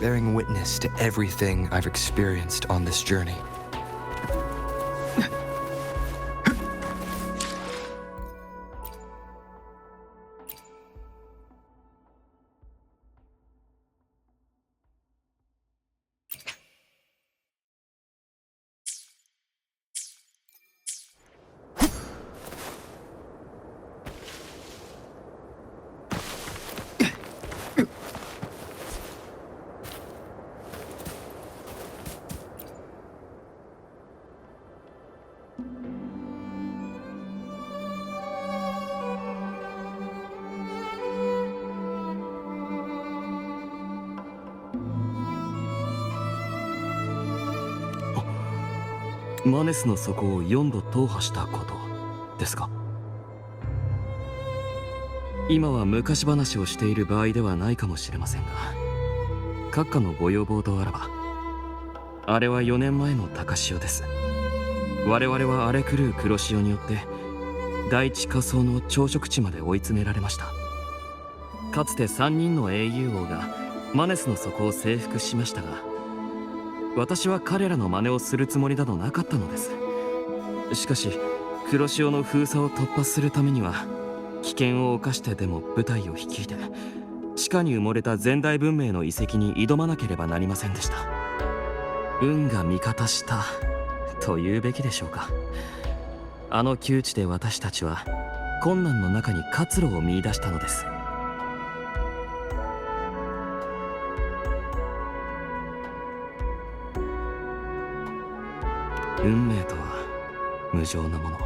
Bearing witness to everything I've experienced on this journey.マネスの底を4度踏破したことですか？今は昔話をしている場合ではないかもしれませんが、閣下のご要望とあらば、あれは4年前の高潮です。我々は荒れ狂う黒潮によって大地下層の朝食地まで追い詰められました。かつて3人の英雄王がマネスの底を征服しましたが、私は彼らの真似をするつもりなどなかったのです。しかし黒潮の封鎖を突破するためには、危険を冒してでも部隊を率いて地下に埋もれた前代文明の遺跡に挑まなければなりませんでした。運が味方したと言うべきでしょうか。あの窮地で私たちは困難の中に活路を見出したのです。運命とは無常なもの。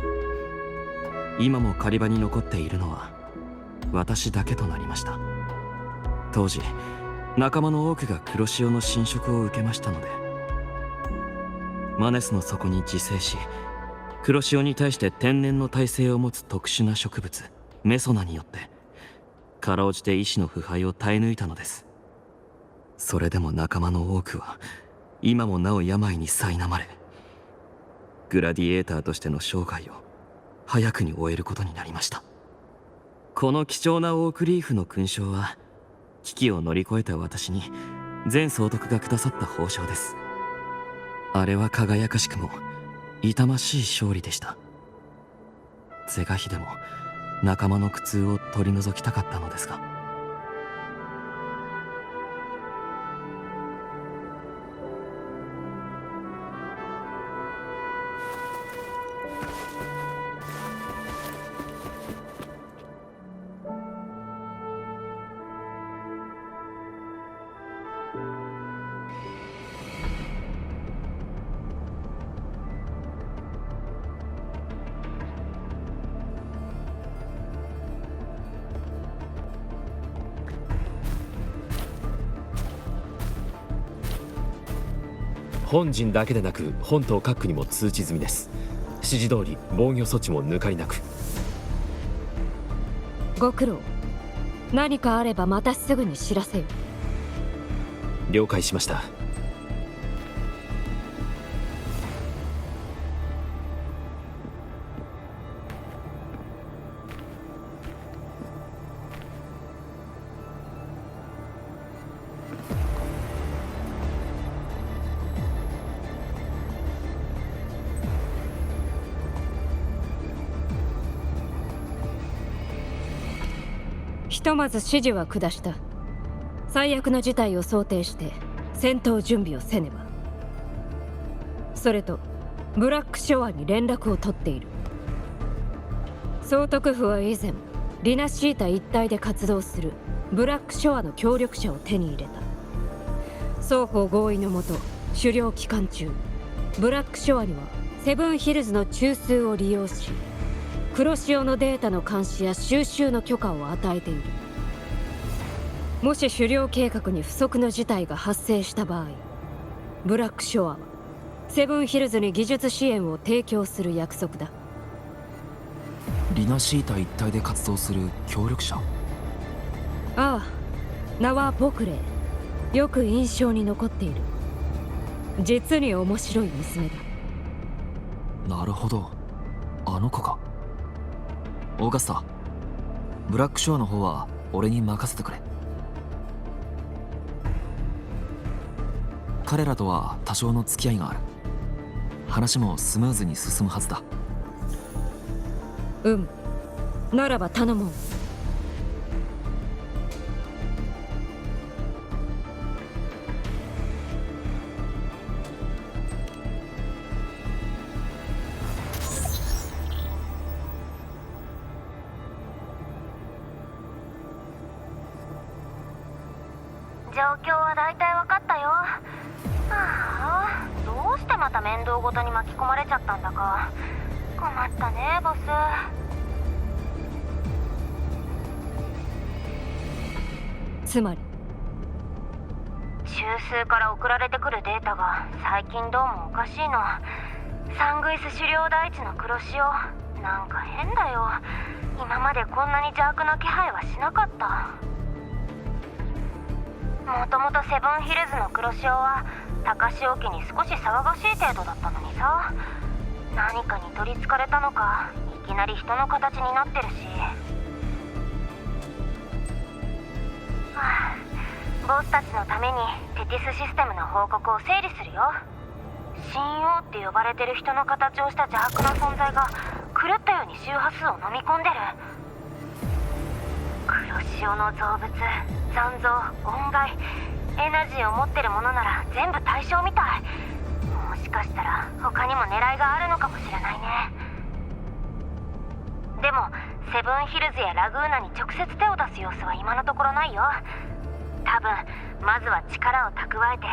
今も狩り場に残っているのは私だけとなりました。当時仲間の多くが黒潮の侵食を受けましたので、マネスの底に自生し、黒潮に対して天然の耐性を持つ特殊な植物メソナによってかろうじて意志の腐敗を耐え抜いたのです。それでも仲間の多くは今もなお病に苛まれ、グラディエーターとしての生涯を早くに終えることになりました。この貴重なオークリーフの勲章は、危機を乗り越えた私に前総督がくださった褒章です。あれは輝かしくも痛ましい勝利でした。是が非でも仲間の苦痛を取り除きたかったのですが。本陣だけでなく本島各区にも通知済みです。指示通り防御措置も抜かりなく。ご苦労。何かあればまたすぐに知らせよ。了解しました。ひとまず指示は下した。最悪の事態を想定して戦闘準備をせねば。それとブラックショアに連絡を取っている。総督府は以前リナシータ一帯で活動するブラックショアの協力者を手に入れた。双方合意のもと狩猟期間中、ブラックショアにはセブンヒルズの中枢を利用し、黒潮のデータの監視や収集の許可を与えている。もし狩猟計画に不測の事態が発生した場合、ブラックショアはセブンヒルズに技術支援を提供する約束だ。リナシータ一帯で活動する協力者？ああ、名はポクレイ。よく印象に残っている。実に面白い娘だ。なるほど、あの子か。オーガスタ、ブラックショアの方は俺に任せてくれ。彼らとは多少の付き合いがある。話もスムーズに進むはずだ。ならば頼もう。状況は大体分かったよ。どうしてまた面倒ごとに巻き込まれちゃったんだか。困ったねボス。つまり中枢から送られてくるデータが最近どうもおかしいの。サングイス狩猟大地の黒潮、なんか変だよ。今までこんなに邪悪な気配はしなかった。もともとセブンヒルズの黒潮は高潮期に少し騒がしい程度だったのにさ、何かに取りつかれたのかいきなり人の形になってるし。ボスたちのためにテティスシステムの報告を整理するよ。神王って呼ばれてる人の形をした邪悪な存在が狂ったように周波数を飲み込んでる。黒潮の造物、残像、音害、エナジーを持ってるものなら全部対象みたい。もしかしたら他にも狙いがあるのかもしれないね。でもセブンヒルズやラグーナに直接手を出す様子は今のところないよ。多分まずは力を蓄えて、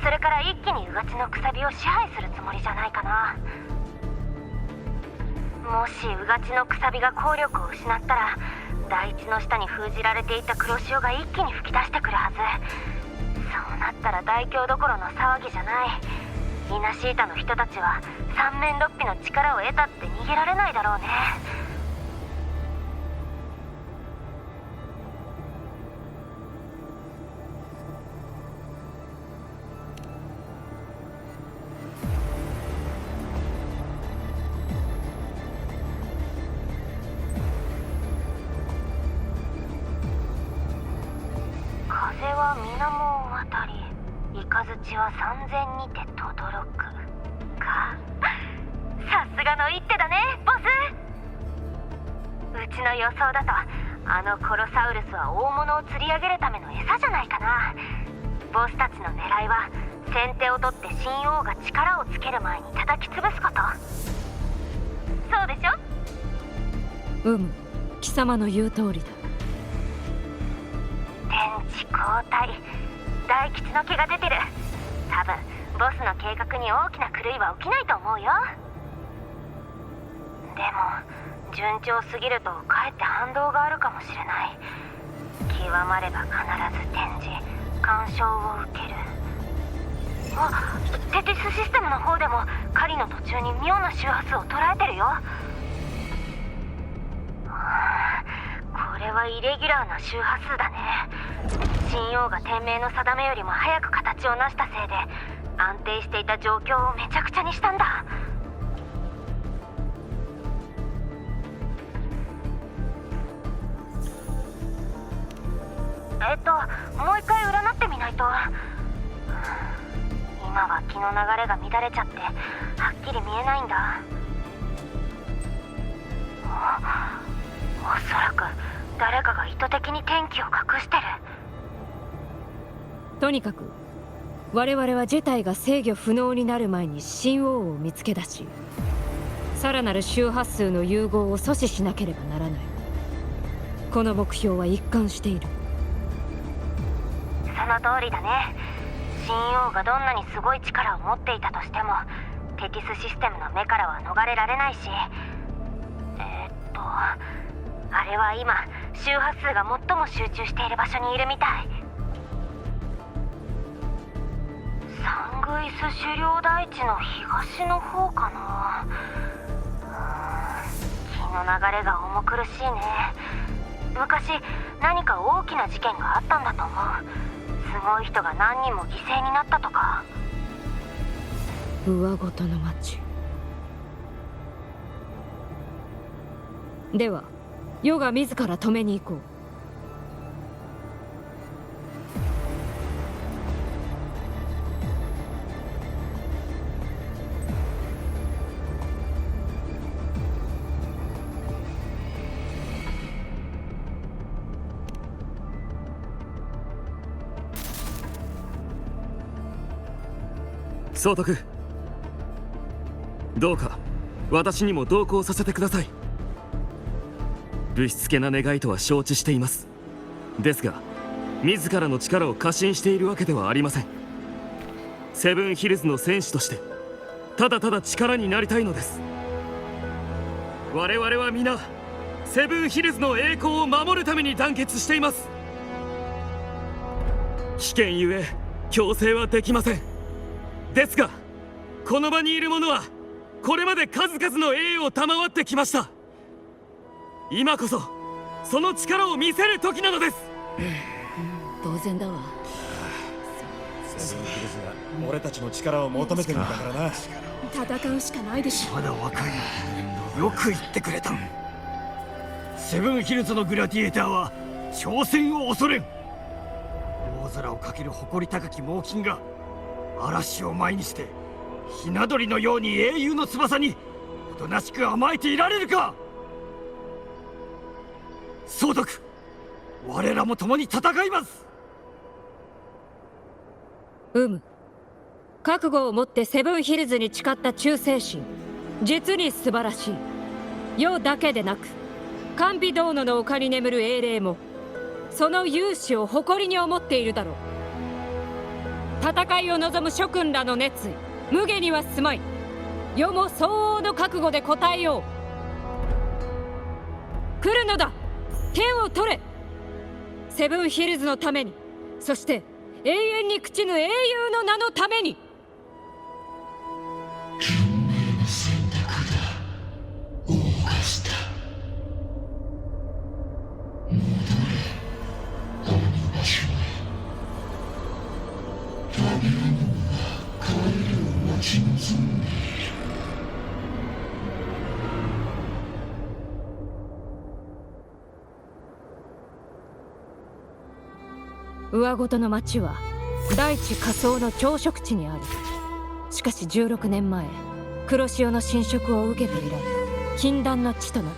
それから一気にうがちのくさびを支配するつもりじゃないかな。もしうがちのくさびが効力を失ったら、大地の下に封じられていた黒潮が一気に吹き出してくるはず。そうなったら大凶どころの騒ぎじゃない。リナシータの人たちは三面六臂の力を得たって逃げられないだろうね。風は水面を渡り、雷は三千にて轟くか。さすがの一手だねボス。うちの予想だとあのコロサウルスは大物を釣り上げるための餌じゃないかな。ボスたちの狙いは先手を取って神王が力をつける前に叩き潰すこと。そうでしょ。貴様の言う通りだ。天地交代、大吉の気が出てる。多分ボスの計画に大きな狂いは起きないと思うよ。でも順調すぎるとかえって反動があるかもしれない。極まれば必ず展示干渉を受ける。テティスシステムの方でも狩りの途中に妙な周波数を捉えてるよ。これはイレギュラーな周波数だね。神王が天命の定めよりも早く形を成したせいで安定していた状況をめちゃくちゃにしたんだ。もう一回占ってみないと。今は気の流れが乱れちゃってはっきり見えないんだ。おそらく誰かが意図的に天気を隠してる。とにかく我々は事態が制御不能になる前に神王を見つけ出し、さらなる周波数の融合を阻止しなければならない。この目標は一貫している。その通りだね。神王がどんなにすごい力を持っていたとしてもテティスシステムの目からは逃れられないし、あれは今周波数が最も集中している場所にいるみたい。サングイス狩猟大地の東の方かな。気の流れが重苦しいね。昔何か大きな事件があったんだと思う。すごい人が何人も犠牲になったとか。上ごとの町では世が自ら止めに行こう。総督、どうか私にも同行させてください。ぶしつけな願いとは承知しています。ですが自らの力を過信しているわけではありません。セブンヒルズの戦士としてただただ力になりたいのです。我々は皆セブンヒルズの栄光を守るために団結しています。危険ゆえ強制はできません。ですがこの場にいる者はこれまで数々の栄を賜ってきました。今こそその力を見せる時なのです。当然だわ。セブンヒルズが俺たちの力を求めてるんだからな。戦うしかないでしょ。まだ若い。よく言ってくれた。セブンヒルズのグラディエーターは挑戦を恐れん。大空をかける誇り高き猛禽が嵐を前にしてひな鳥のように英雄の翼におとなしく甘えていられるか。総督、我らも共に戦います。覚悟を持ってセブンヒルズに誓った忠誠心、実に素晴らしい。世だけでなく甘美道野の丘に眠る英霊もその勇姿を誇りに思っているだろう。戦いを望む諸君らの熱意、無下にはすまい。世も相応の覚悟で応えよう。来るのだ、剣を取れ。セブンヒルズのために、そして永遠に朽ちぬ英雄の名のために。運命の選択だ、オーガスタ。戻れ、あの場所へ。バビロンは帰りを待ち望んでいる。上ごとの町は大地下層の朝食地にある。しかし16年前、黒潮の侵食を受けて以来禁断の地となっ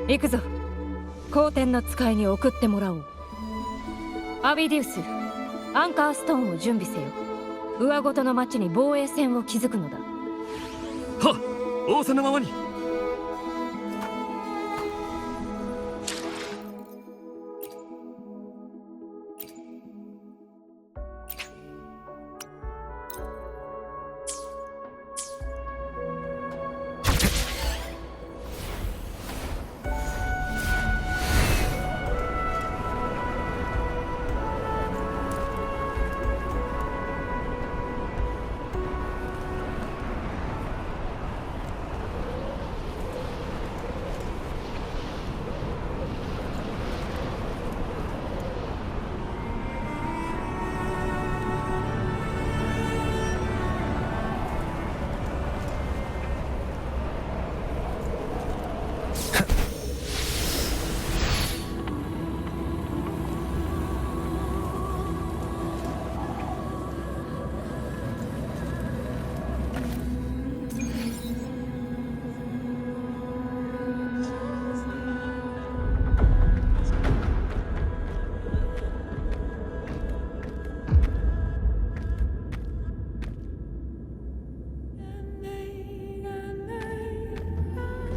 た。行くぞ、皇天の使いに送ってもらおう。アビディウス、アンカーストーンを準備せよ。上ごとの町に防衛線を築くのだ。はっ、仰せのままに。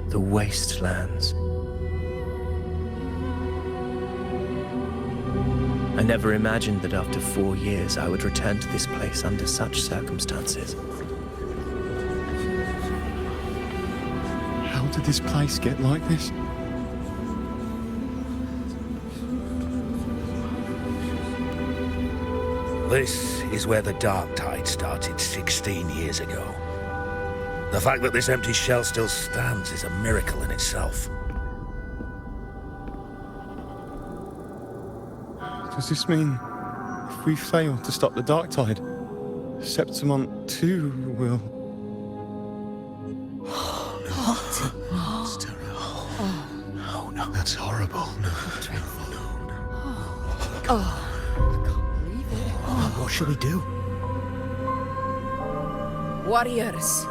The wastelands. I never imagined that after 4 years I would return to this place under such circumstances. How did this place get like this? This is where the dark tide started 16 years ago. The fact that this empty shell still stands is a miracle in itself. Does this mean if we fail to stop the dark tide, Septimont too will... What? How That's horrible. No. What shall we do? Warriors,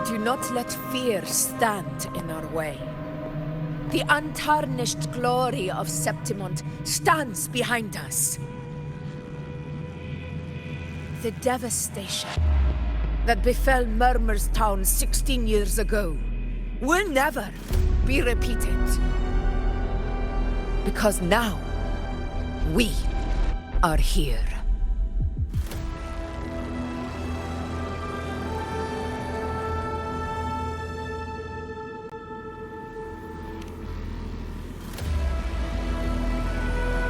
do not let fear stand in our way. The untarnished glory of Septimont stands behind us. The devastation that befell Murmur's town 16 years ago will never be repeated. Because now, we are here.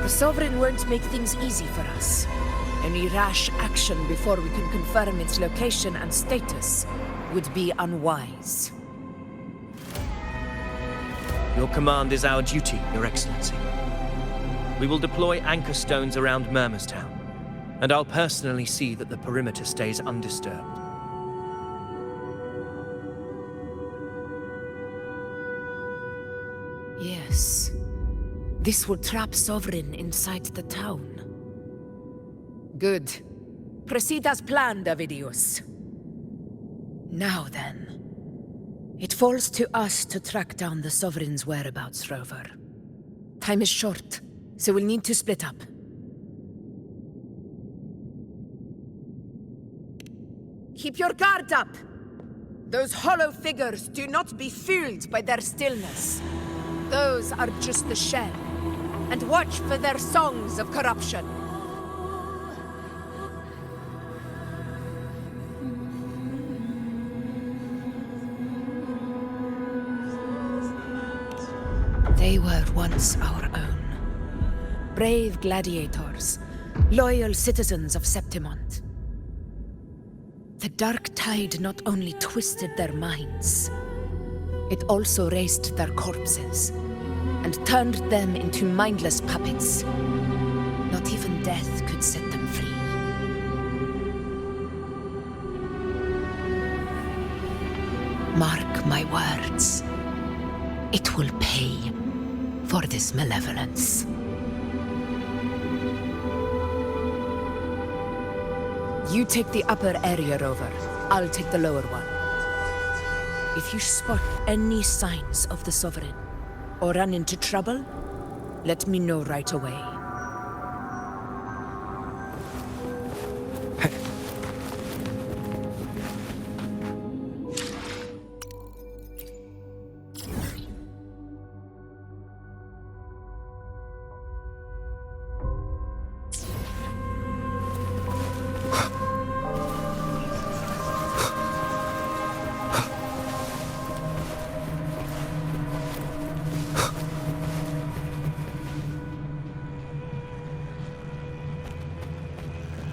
The Sovereign won't make things easy for us. Any rash action before we can confirm its location and status would be unwise. Your command is our duty, Your Excellency. We will deploy anchor stones around Murmur's town, and I'll personally see that the perimeter stays undisturbed. Yes. This will trap Sovereign inside the town. Good. Proceed as planned, Avidius. Now then. It falls to us to track down the Sovereign's whereabouts, Rover. Time is short, so we'll need to split up. Keep your guard up! Those hollow figures do not be fooled by their stillness. Those are just the shell. And watch for their songs of corruption. They were once our own. Brave gladiators, loyal citizens of Septimont. The dark tide not only twisted their minds, it also raised their corpses and turned them into mindless puppets. Not even death could set them free. Mark my words. It will pay for this malevolence. You take the upper area, Rover. I'll take the lower one. If you spot any signs of the Sovereign, or run into trouble, let me know right away.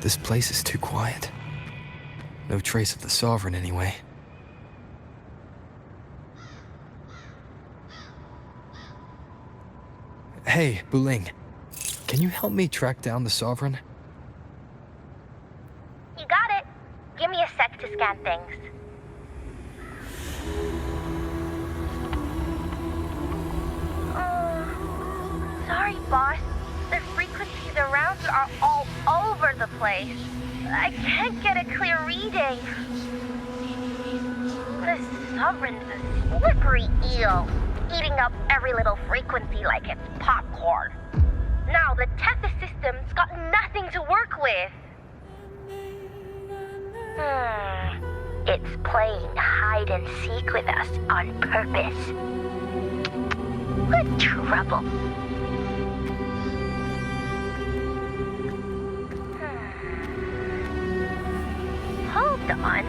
This place is too quiet. No trace of the Sovereign, anyway. Hey, Buling. Can you help me track down the Sovereign? You got it. Give me a sec to scan things. Sorry, boss. The frequencies around you are all over the place. I can't get a clear reading. The Sovereign's a slippery eel, eating up every little frequency like it's popcorn. Now the Tethys system's got nothing to work with. It's playing hide and seek with us on purpose. What trouble? Hold on.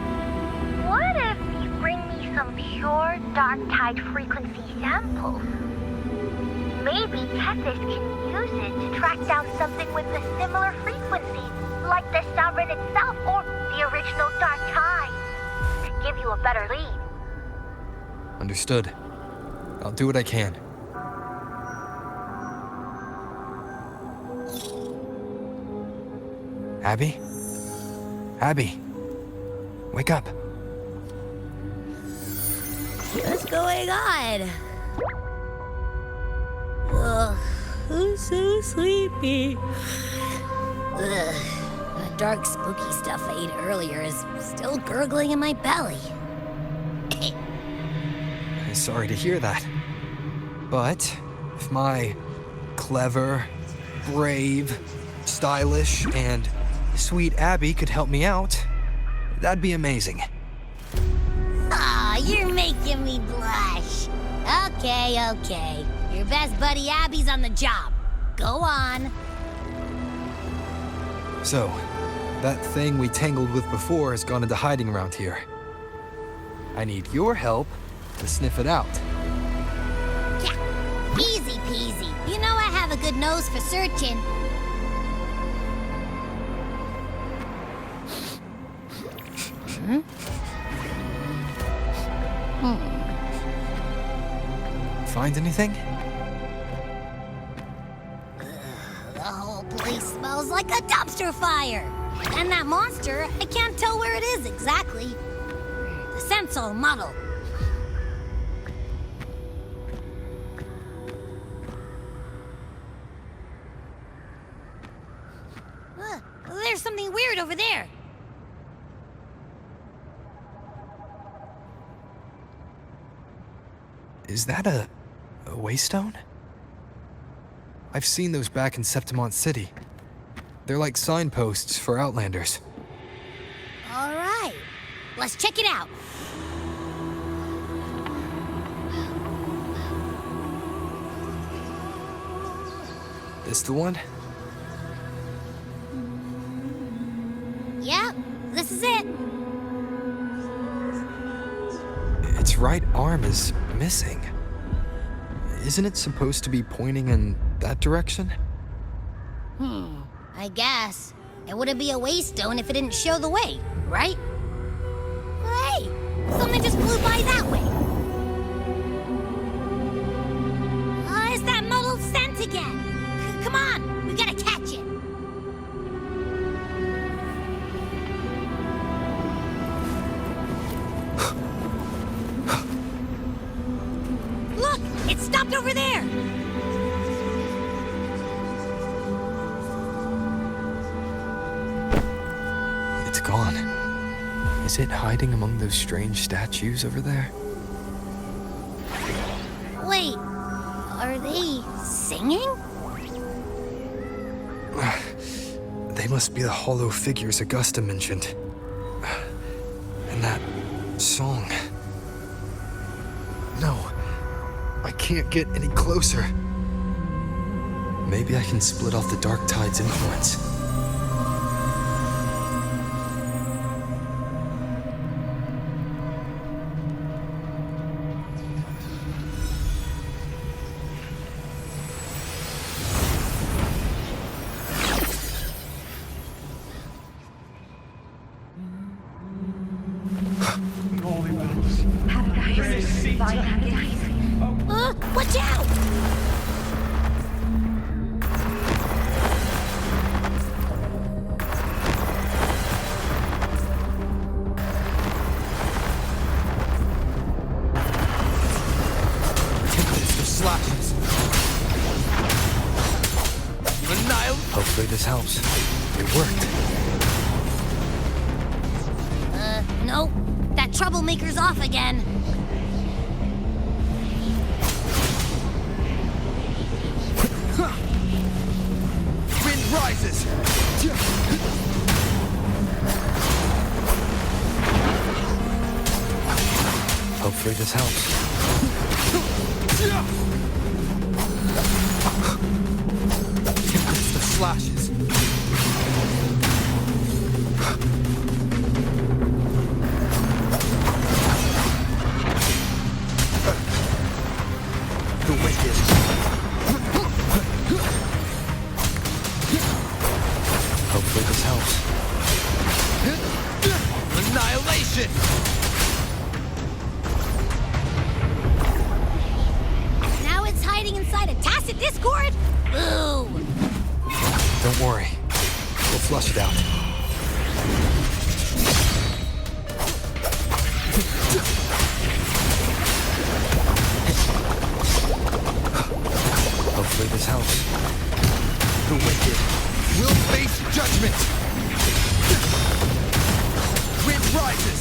What if you bring me some pure dark tide frequency samples? Maybe Tethys can use it to track down something with a similar frequency, like the Sovereign itself or the original dark tide. Could give you a better lead. Understood. I'll do what I can. Abby? Abby? Wake up. What's going on? I'm so sleepy. Ugh. The dark, spooky stuff I ate earlier is still gurgling in my belly. Sorry to hear that. But if my clever, brave, stylish, and sweet Abby could help me out, that'd be amazing. Aw, you're making me blush. Okay. Your best buddy Abby's on the job. Go on. So, that thing we tangled with before has gone into hiding around here. I need your help to sniff it out. Yeah, easy peasy. You know I have a good nose for searching. Find anything? The whole place smells like a dumpster fire. And that monster, I can't tell where it is exactly. The scent's all muddled. There's something weird over there. Is that a waystone? I've seen those back in Septimont City. They're like signposts for Outlanders. All right, let's check it out. This the one? Yep, this is it. Its right arm is missing. Isn't it supposed to be pointing in that direction? I guess. It wouldn't be a waystone if it didn't show the way, right? Hey, something just flew by that way. It's that muddled scent again. Come on, we gotta catch it. Look, it stopped over there. It's gone. Is it hiding among those strange statues over there? Wait, are they singing? They must be the hollow figures Augusta mentioned. And that song. No, I can't get any closer. Maybe I can split off the Dark Tide's influence. Watch out! Slashes. Hopefully this helps. It worked. Nope. That troublemaker's off again. Wind rises! Hopefully this helps. It's the slashes. The wicked. Hopefully this helps. Annihilation! Now it's hiding inside a tacit discord? Boo! Don't worry. We'll flush it out. Hopefully The wicked will face judgment. Wind rises.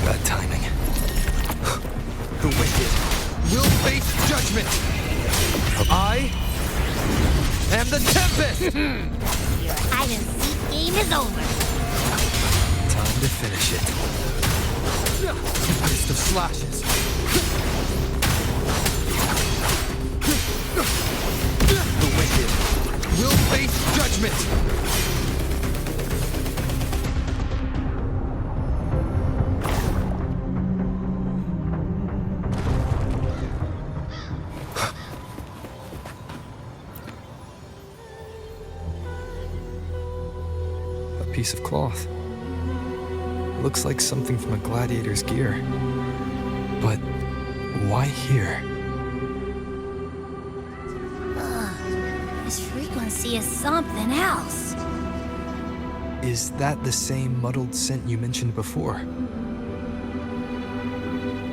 Bad timing. The wicked will face judgment. I am the Tempest! Your hide-and-seek game is over. Time to finish it. Tempest of slashes. The wicked will face judgment. Piece of cloth. Looks like something from a gladiator's gear. But why here? This frequency is something else. Is that the same muddled scent you mentioned before?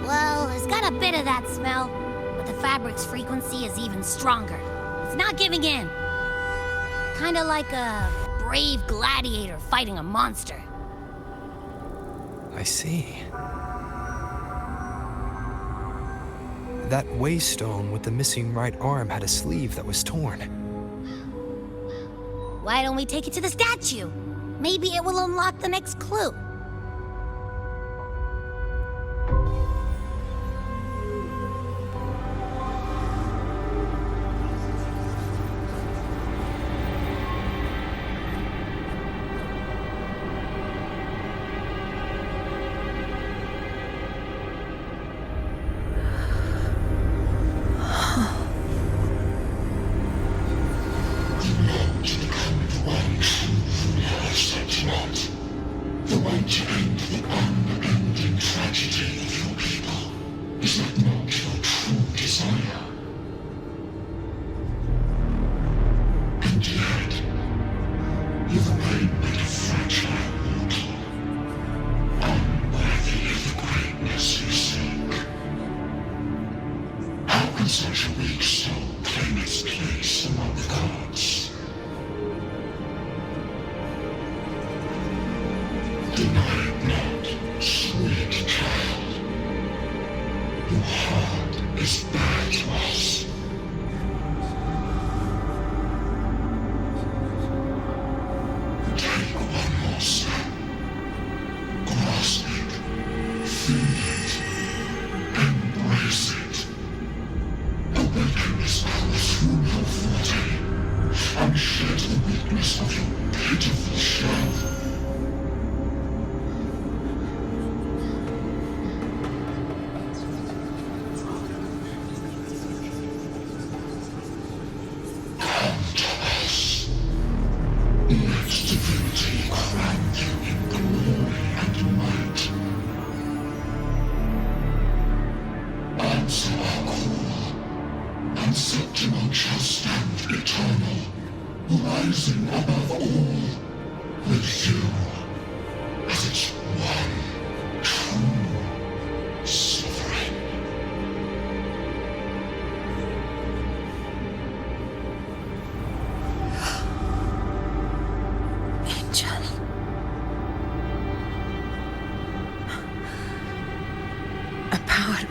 Well, it's got a bit of that smell, but the fabric's frequency is even stronger. It's not giving in. Kinda like a brave gladiator fighting a monster. I see. That waystone with the missing right arm had a sleeve that was torn. Why don't we take it to the statue? Maybe it will unlock the next clue.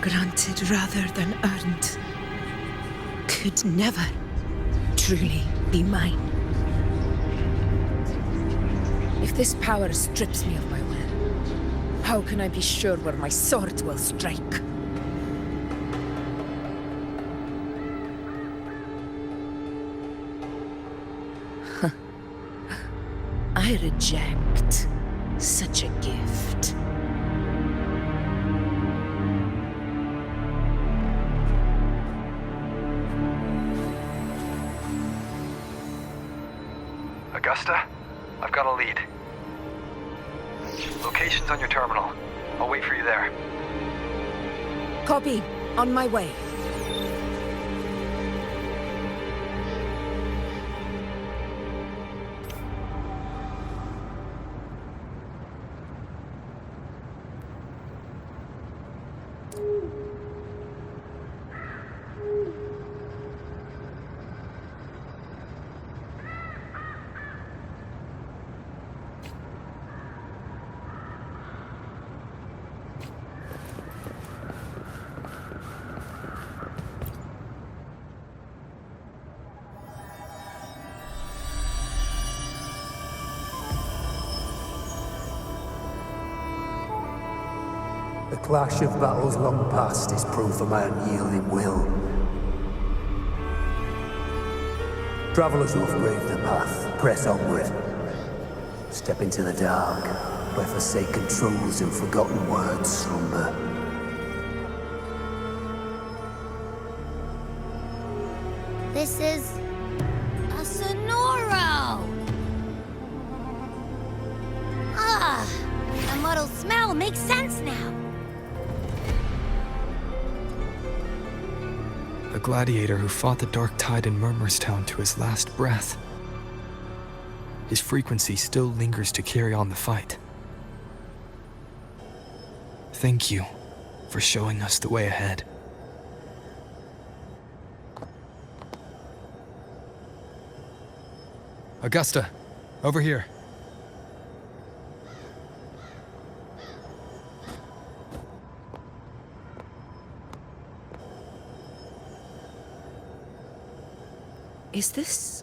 Granted rather than earned, could never truly be mine. If this power strips me of my will, how can I be sure where my sword will strike? I reject such a gift. Augusta, I've got a lead. Location's on your terminal. I'll wait for you there. Copy. On my way. clash of battles long past is proof of my unyielding will. Travelers who have braved the path, press onward. Step into the dark, where forsaken truths and forgotten words slumber. This is a Sonoro! Ah, the muddled smell makes sense now. A gladiator who fought the dark tide in Murmurstown to his last breath. His frequency still lingers to carry on the fight. Thank you for showing us the way ahead. Augusta, over here. Is this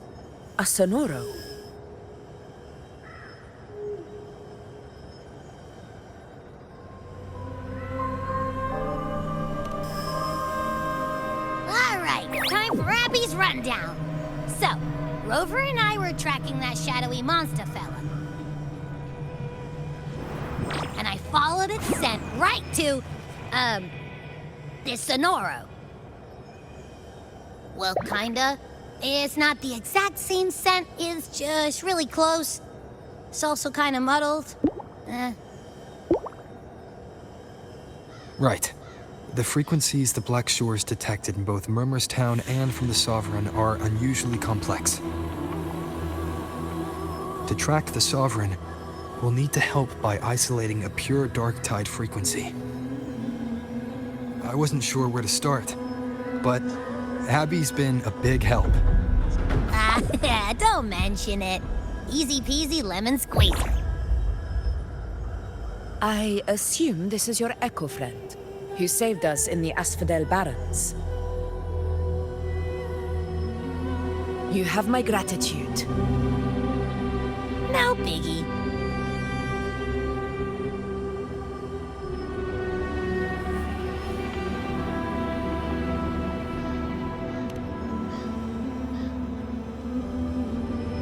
a Sonoro? Alright, time for Abby's rundown. So, Rover and I were tracking that shadowy monster fella. And I followed its scent right to, this Sonoro. Well, kinda. It's not the exact same scent, it's just really close. It's also kinda muddled. Right. The frequencies the Black Shores detected in both Murmurstown and from the Sovereign are unusually complex. To track the Sovereign, we'll need to help by isolating a pure dark tide frequency. I wasn't sure where to start, but Abby's been a big help. Don't mention it. Easy peasy lemon squeezy. I assume this is your echo friend, who saved us in the Asphodel Barrens. You have my gratitude. No biggie.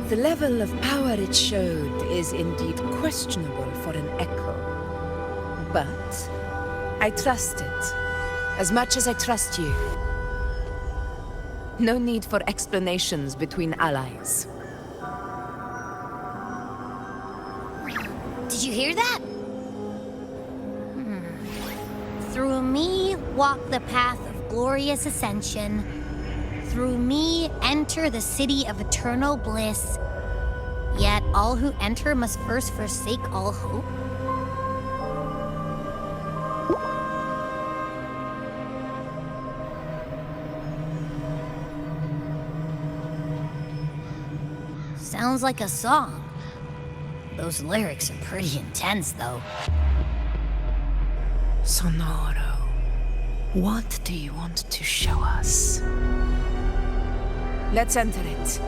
The level of power it showed is indeed questionable for an echo. But I trust it, as much as I trust you. No need for explanations between allies. Did you hear that? Through me walk the path of glorious ascension. Through me enter the city of eternal bliss. Yet all who enter must first forsake all hope. Sounds like a song. Those lyrics are pretty intense, though. Sonoro, what do you want to show us? Let's enter it.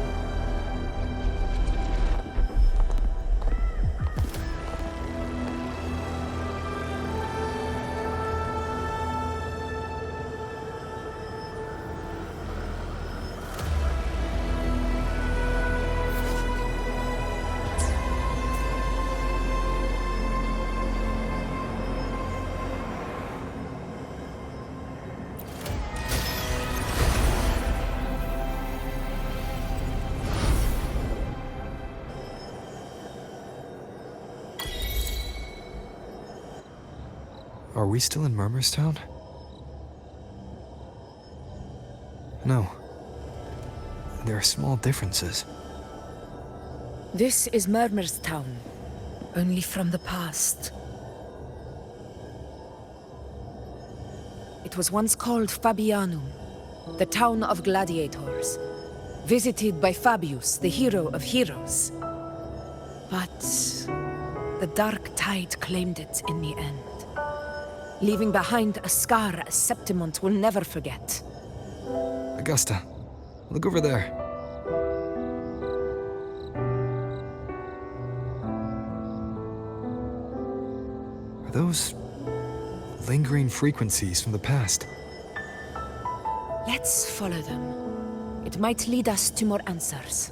Are we still in Murmurstown? No. There are small differences. This is Murmurstown, only from the past. It was once called Fabianum, the town of gladiators, visited by Fabius, the hero of heroes. But the dark tide claimed it in the end, leaving behind a scar Septimont will never forget. Augusta, look over there. Are those lingering frequencies from the past. Let's follow them. It might lead us to more answers.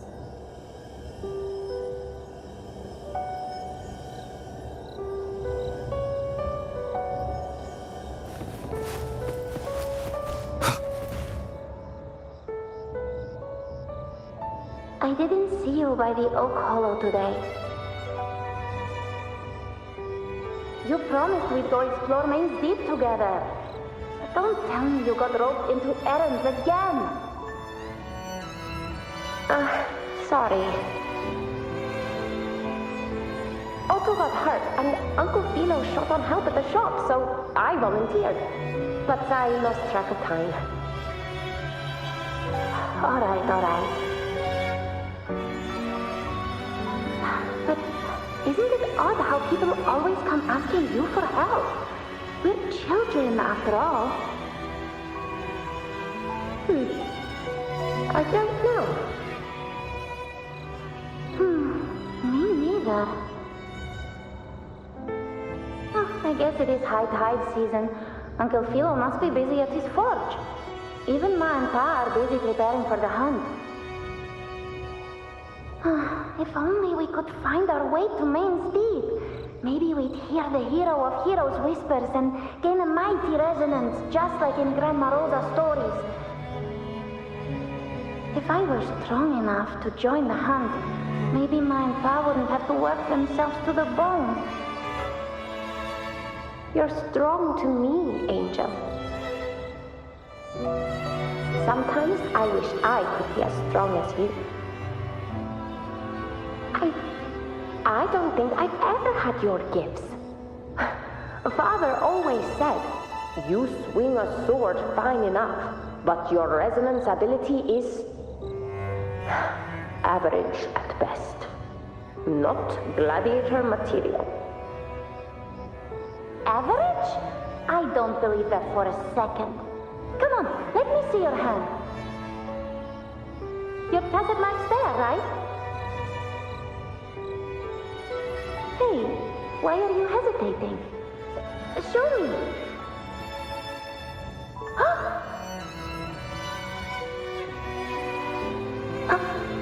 I didn't see you by the Oak Hollow today. You promised we'd go explore Míng's Deep together. But don't tell me you got roped into errands again. Sorry. Otto got hurt, and Uncle Philo short on help at the shop, so I volunteered. But I lost track of time. Alright. But isn't it odd how people always come asking you for help? We're children, after all. I don't know. Me neither. I guess it is high tide season. Uncle Philo must be busy at his forge. Even Ma and Pa are busy preparing for the hunt. If only we could find our way to Míng's Deep. Maybe we'd hear the hero of heroes whispers and gain a mighty resonance, just like in Grandma Rosa's stories. If I were strong enough to join the hunt, maybe Ma and Pa wouldn't have to work themselves to the bone. You're strong to me, Angel. Sometimes I wish I could be as strong as you. I don't think I've ever had your gifts. Father always said, you swing a sword fine enough, but your resonance ability is average at best. Not gladiator material. Average? I don't believe that for a second. Come on, let me see your hand. Your tacit mark's there, right? Hey, why are you hesitating? Show me.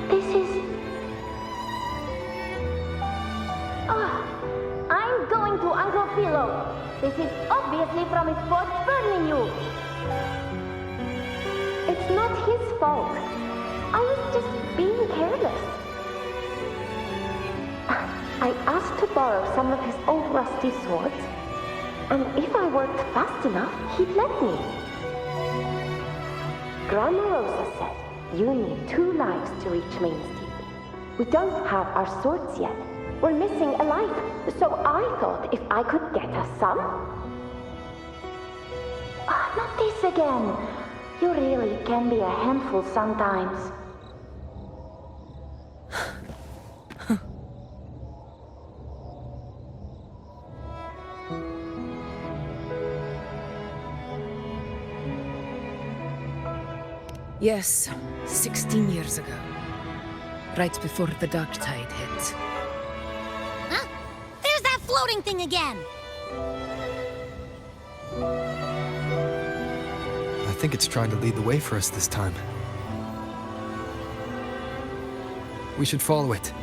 This is... I'm going to Uncle Philo. This is obviously from his forge burning you. It's not his fault. I was just being careless. I asked to borrow some of his old rusty swords, and if I worked fast enough, he'd let me. Grandma Rosa said you need 2 lives to reach Míng's Deep. We don't have our swords yet. We're missing a life, so I thought if I could get us some... not this again. You really can be a handful sometimes. Yes, 16 years ago. Right before the dark tide hit. Huh? There's that floating thing again! I think it's trying to lead the way for us this time. We should follow it.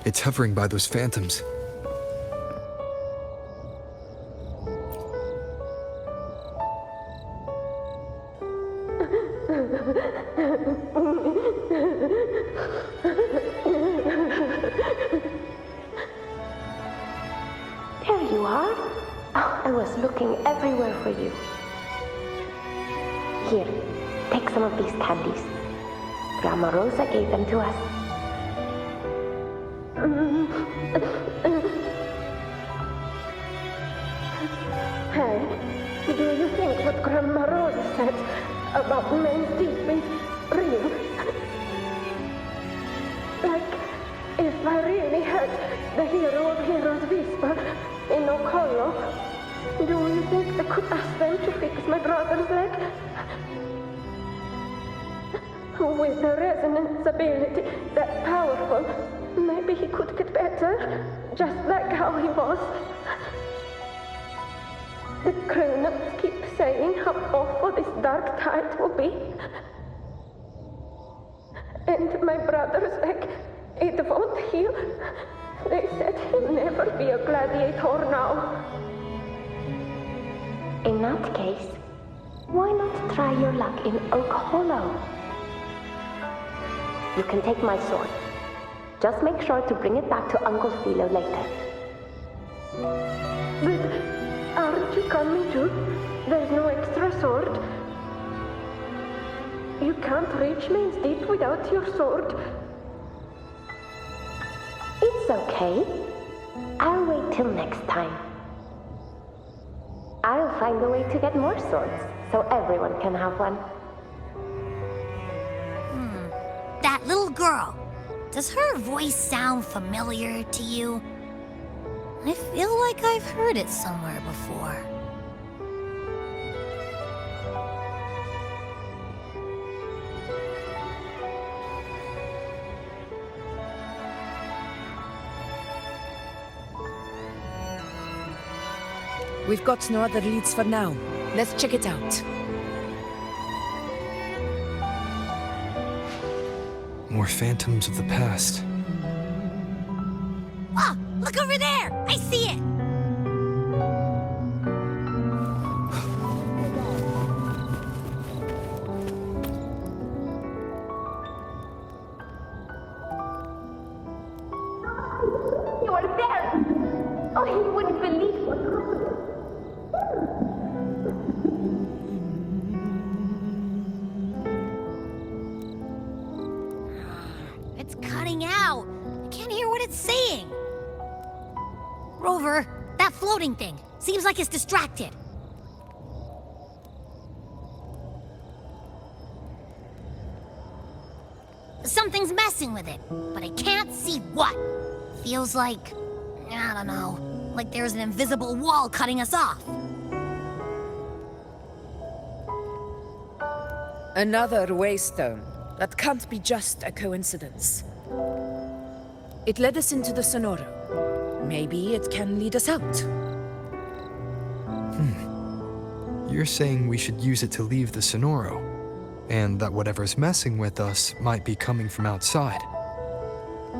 It's hovering by those phantoms. There you are. Oh, I was looking everywhere for you. Here, take some of these candies. Grandma Rosa gave them to us. Hey, do you think what Grandma Rosa said about Míng's Deep is real? Like, if I really had the hero of heroes whisper in Oak Hollow, Do you think I could ask them to fix my brother's leg? With the resonance ability that powerful, maybe he could get better, just like how he was. The grown-ups keep saying how awful this dark tide will be. And my brother's leg, it won't heal. They said he'll never be a gladiator now. In that case, why not try your luck in Oak Hollow? You can take my sword. Just make sure to bring it back to Uncle Philo later. But aren't you coming too? There's no extra sword. You can't reach Main's Deep without your sword. It's okay. I'll wait till next time. I'll find a way to get more swords, so everyone can have one. That little girl. Does her voice sound familiar to you? I feel like I've heard it somewhere before. We've got no other leads for now. Let's check it out. More phantoms of the past. Ah, look over there! I see it! You are there! Oh, he wouldn't believe what happened. It's cutting out. I can't hear what it's saying. Rover, that floating thing. Seems like it's distracted. Something's messing with it, but I can't see what. Feels like, I don't know, like there's an invisible wall cutting us off. Another waystone. That can't be just a coincidence. It led us into the Sonoro. Maybe it can lead us out. You're saying we should use it to leave the Sonoro, and that whatever's messing with us might be coming from outside.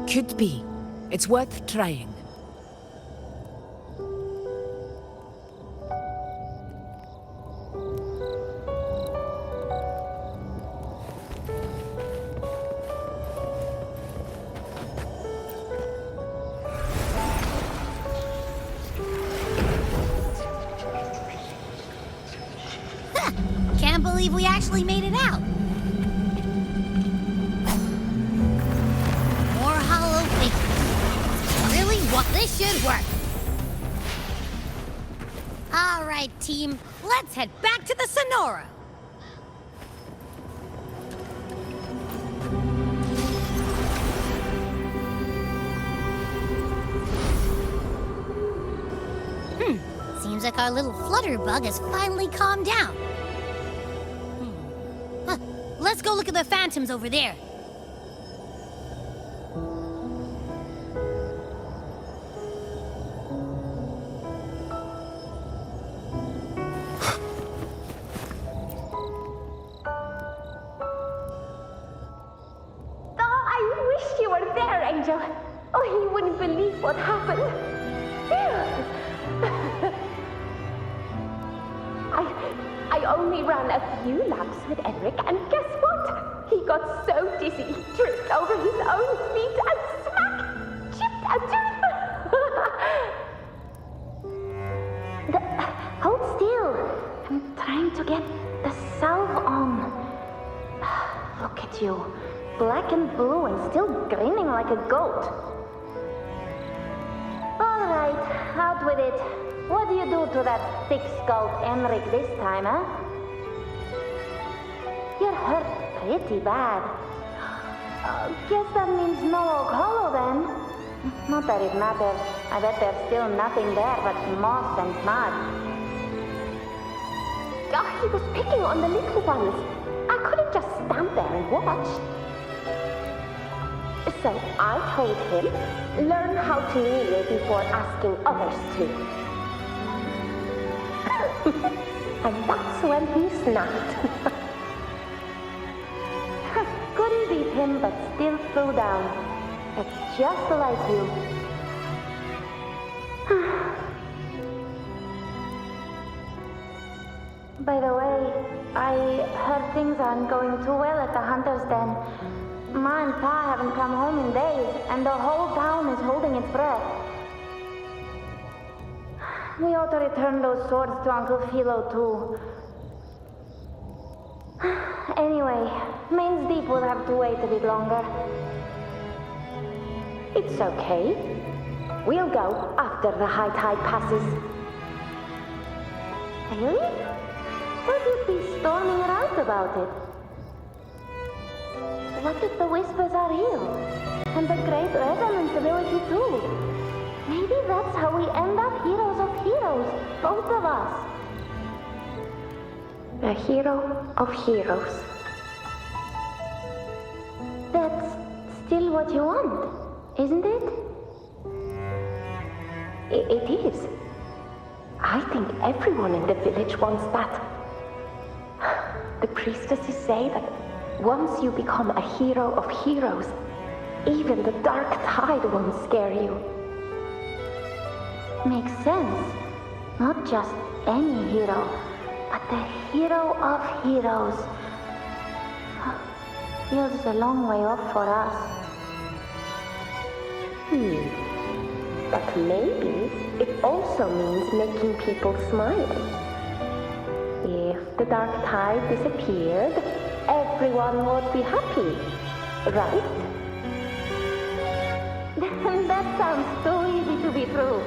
Could be. It's worth trying. Can't believe we actually made it out. More hollow figures. Really what this should work. All right, team. Let's head back to the Sonoro. Seems like our little flutterbug has finally calmed down. Let's go look at the phantoms over there. Oh, I wish you were there, Angel. Oh, he wouldn't believe what happened. I only ran a few laps with Eric, and guess what? He got so dizzy he tripped over his own feet and smack! Chipped a tooth! Hold still. I'm trying to get the salve on. Look at you. Black and blue and still grinning like a goat. All right, out with it. What do you do to that thick-skulled Emmerich this time, huh? You're hurt pretty bad. Guess that means no Oak Hollow then. Not that it matters. I bet there's still nothing there but moss and mud. He was picking on the little ones. I couldn't just stand there and watch. So I told him, learn how to kneel before asking others to. And that's when he snapped. Couldn't beat him, but still threw down. It's just like you. By the way, I heard things aren't going too well at the Hunter's Den. Ma and Pa haven't come home in days, and the whole town is holding its breath. We ought to return those swords to Uncle Philo, too. Anyway, Main's Deep will have to wait a bit longer. It's okay. We'll go after the high tide passes. Really? But you'd be storming around about it. What if the whispers are real? And the great resonance ability too? Maybe that's how we end up heroes of heroes, both of us. A hero of heroes. That's still what you want, isn't it? It is. I think everyone in the village wants that. The priestesses say that once you become a hero of heroes, even the dark tide won't scare you. Makes sense. Not just any hero, but the hero of heroes. Feels a long way off for us. But maybe it also means making people smile. If the dark tide disappeared, everyone would be happy, right? That sounds too easy to be true.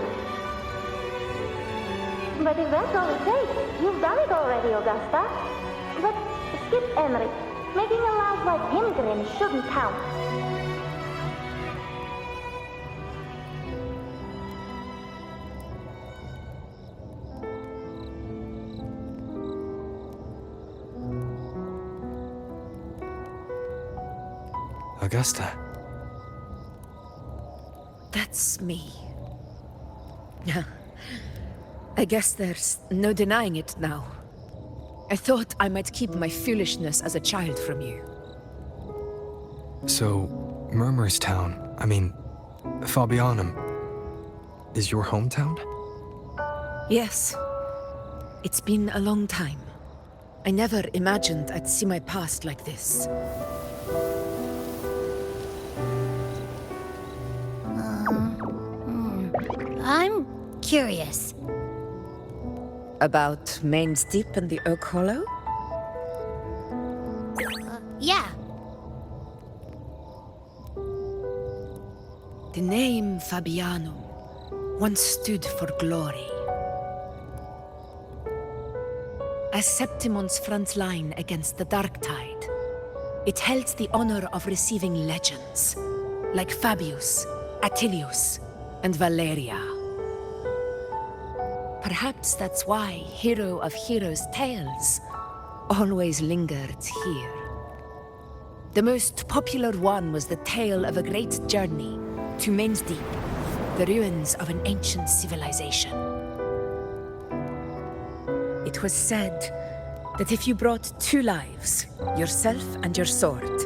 But if that's all it takes, you've done it already, Augusta. But skip Emmerich. Making a laugh like him grin shouldn't count. Augusta. That's me. I guess there's no denying it now. I thought I might keep my foolishness as a child from you. So, Murmurstown, Fabianum, is your hometown? Yes. It's been a long time. I never imagined I'd see my past like this. I'm curious. About Main's Deep and the Oak Hollow? Yeah. The name Fabianum once stood for glory. As Septimon's front line against the Dark Tide, it held the honor of receiving legends, like Fabius, Attilius, and Valeria. Perhaps that's why Hero of Heroes' tales always lingered here. The most popular one was the tale of a great journey to Main's Deep, the ruins of an ancient civilization. It was said that if you brought 2 lives, yourself and your sword,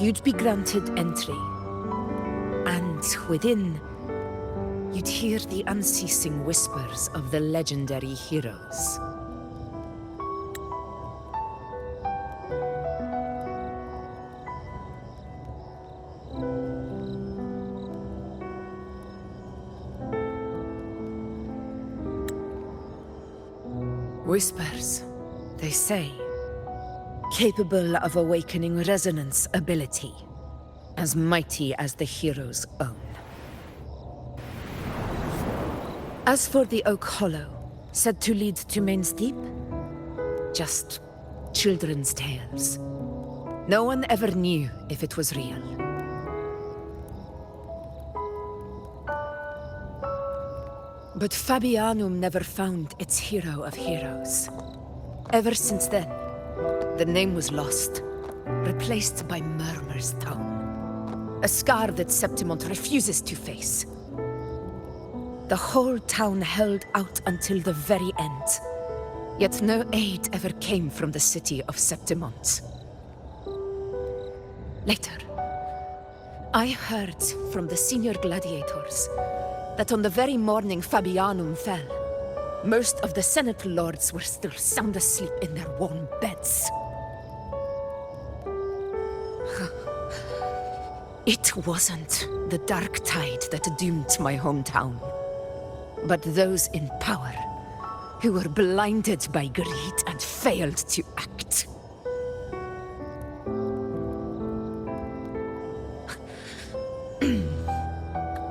you'd be granted entry. And within, you'd hear the unceasing whispers of the legendary heroes. Whispers, they say, capable of awakening resonance ability, as mighty as the hero's own. As for the Oak Hollow, said to lead to Main's Deep, just children's tales. No one ever knew if it was real. But Fabianum never found its hero of heroes. Ever since then, the name was lost, replaced by Murmur's Tongue. A scar that Septimont refuses to face. The whole town held out until the very end. Yet no aid ever came from the city of Septimont. Later, I heard from the senior gladiators that on the very morning Fabianum fell, most of the Senate lords were still sound asleep in their warm beds. It wasn't the dark tide that doomed my hometown, but those in power who were blinded by greed and failed to act.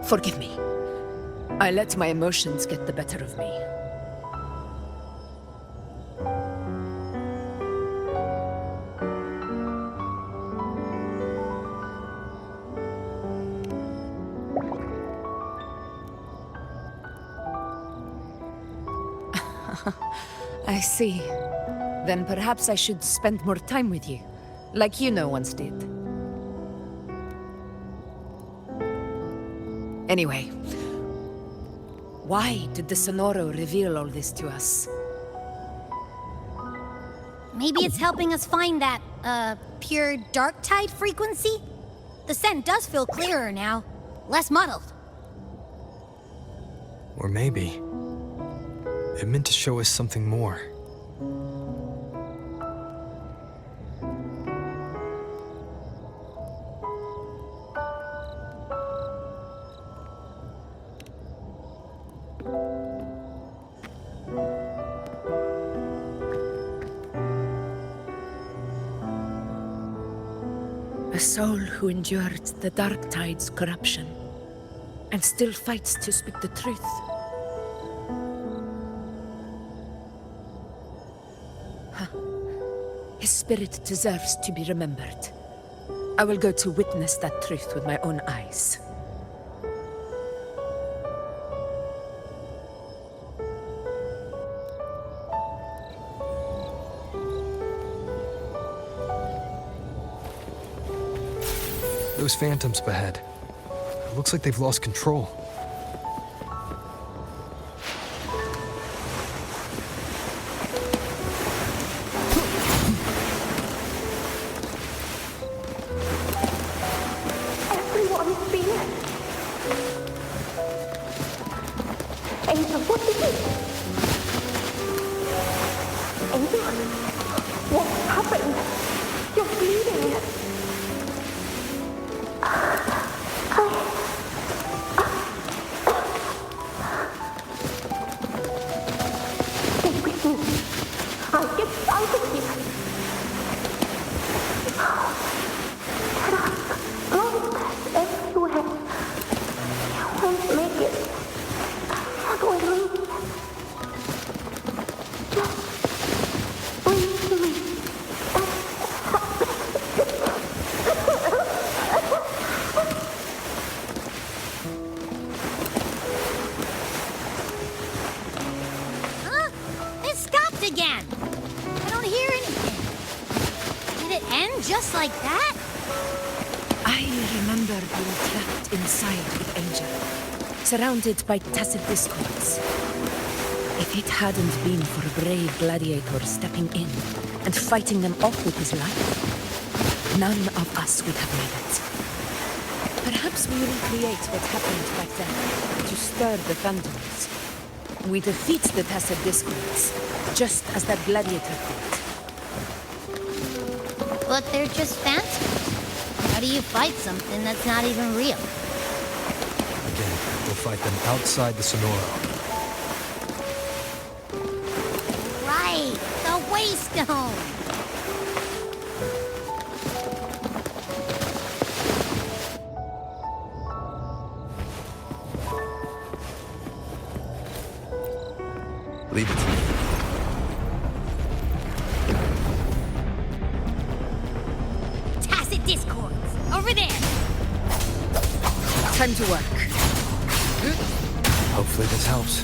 Forgive me. I let my emotions get the better of me. I see. Then perhaps I should spend more time with you, like you once did. Anyway, why did the Sonoro reveal all this to us? Maybe it's helping us find that, pure dark tide frequency? The scent does feel clearer now, less muddled. Or maybe it meant to show us something more. A soul who endured the dark tide's corruption and still fights to speak the truth. His spirit deserves to be remembered. I will go to witness that truth with my own eyes. Those phantoms ahead. It looks like they've lost control. Just like that? I remember being trapped inside with Angel, surrounded by tacit discords. If it hadn't been for a brave gladiator stepping in and fighting them off with his life, none of us would have made it. Perhaps we recreate what happened back then to stir the phantoms. We defeat the tacit discords, just as that gladiator did. But they're just phantoms. How do you fight something that's not even real? Again, we'll fight them outside the Sonoro. Right, the Waystone! Leave it to me. Discords! Over there! Time to work. Hopefully this helps.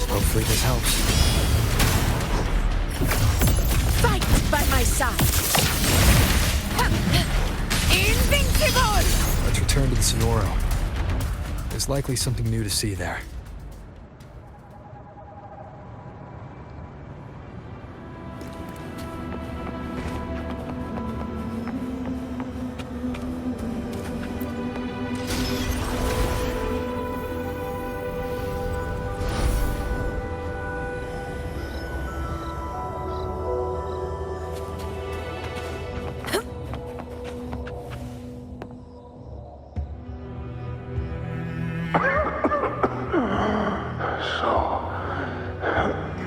Hopefully this helps. Fight by my side. Invincible! Let's return to the Sonoro. There's likely something new to see there.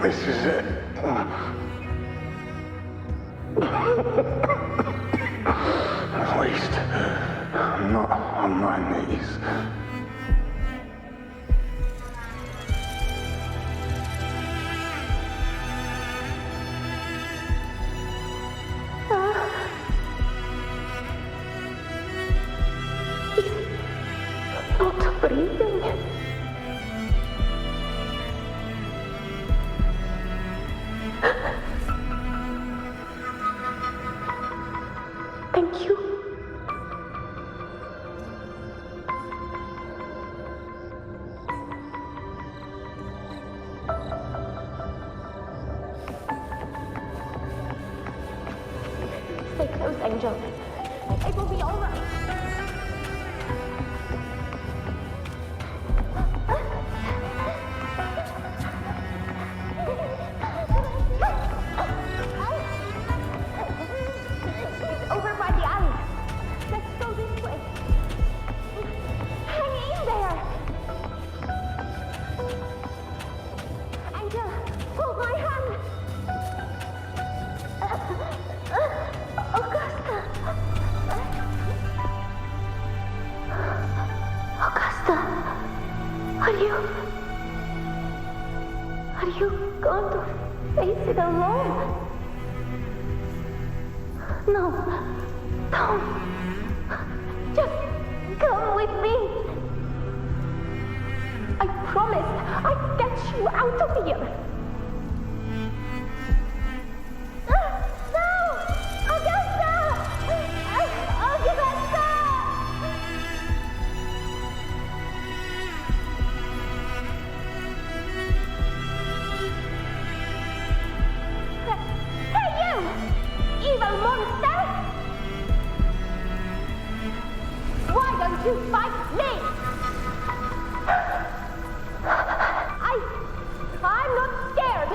This is it. At least, I'm not on my knees. Not breathing. Thank you. Stay close, Angel. It will be all right. Are you going to face it alone? No, don't. Just come with me. I promise I'll get you out of here. No! Augusta! Augusta! Hey, you! Evil monster! Why don't you fight me? I'm not scared.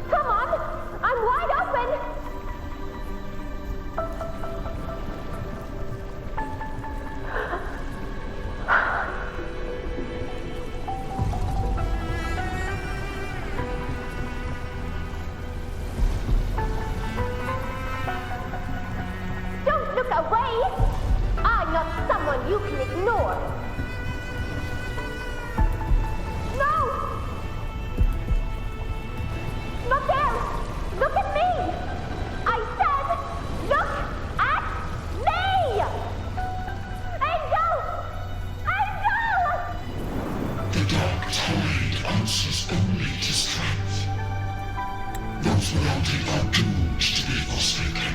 Come on, I'm wide open. Don't look away. I'm not someone you can ignore. No! Not there! Look at me! I said, look at me! Angel! Angel! The dark tide answers only to strength. Those without it are doomed to be forsaken.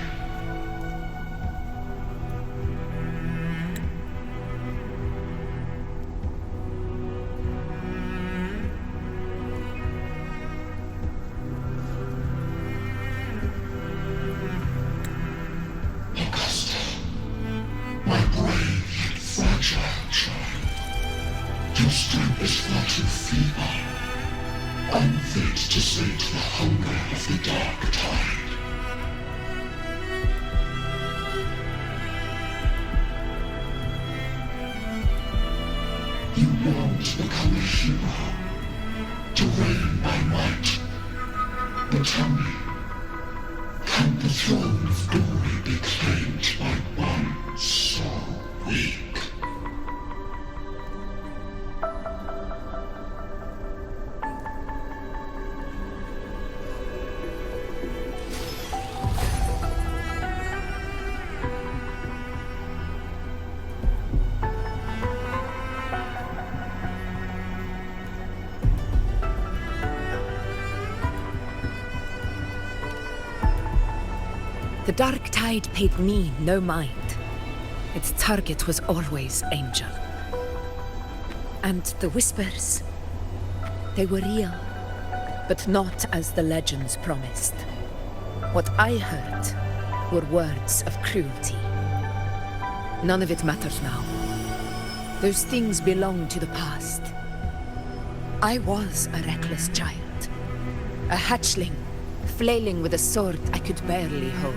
Augusta, my brave yet fragile child, your strength is far too feeble, unfit to sate the hunger of the dark tide. You long to become a hero, to reign by might. But tell me, can the throne of glory be claimed by one so weak? The Dark Tide paid me no mind. Its target was always Angel. And the whispers, they were real, but not as the legends promised. What I heard were words of cruelty. None of it matters now. Those things belong to the past. I was a reckless child, a hatchling, flailing with a sword I could barely hold.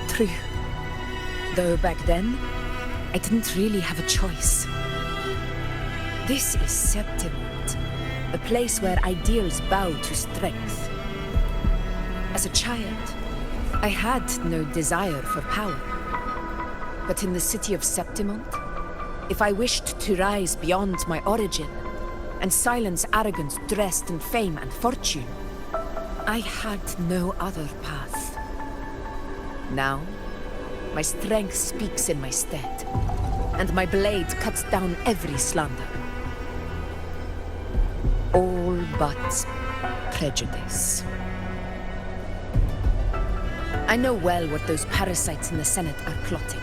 True. Though back then, I didn't really have a choice. This is Septimont, a place where ideals bow to strength. As a child, I had no desire for power. But in the city of Septimont, if I wished to rise beyond my origin and silence arrogance dressed in fame and fortune, I had no other path. Now, my strength speaks in my stead, and my blade cuts down every slander. All but prejudice. I know well what those parasites in the Senate are plotting.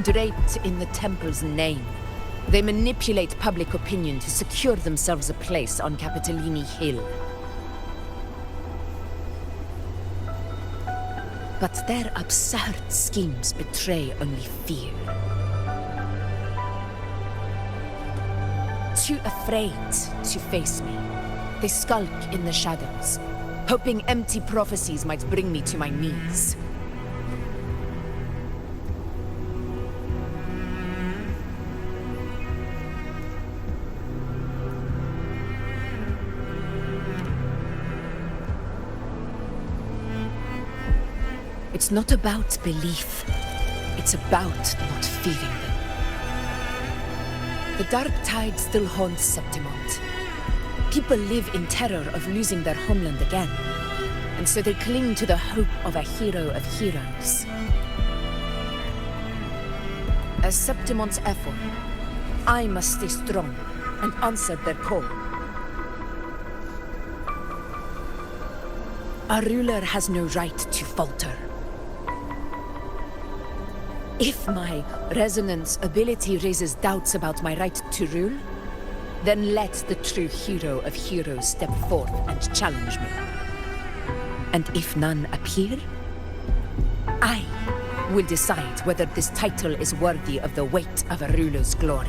Draped in the temple's name, they manipulate public opinion to secure themselves a place on Capitolini Hill. But their absurd schemes betray only fear. Too afraid to face me, they skulk in the shadows, hoping empty prophecies might bring me to my knees. It's not about belief. It's about not fearing them. The Dark Tide still haunts Septimont. People live in terror of losing their homeland again, and so they cling to the hope of a hero of heroes. As Septimont's effort, I must stay strong and answer their call. A ruler has no right to falter. If my resonance ability raises doubts about my right to rule, then let the true hero of heroes step forth and challenge me. And if none appear, I will decide whether this title is worthy of the weight of a ruler's glory.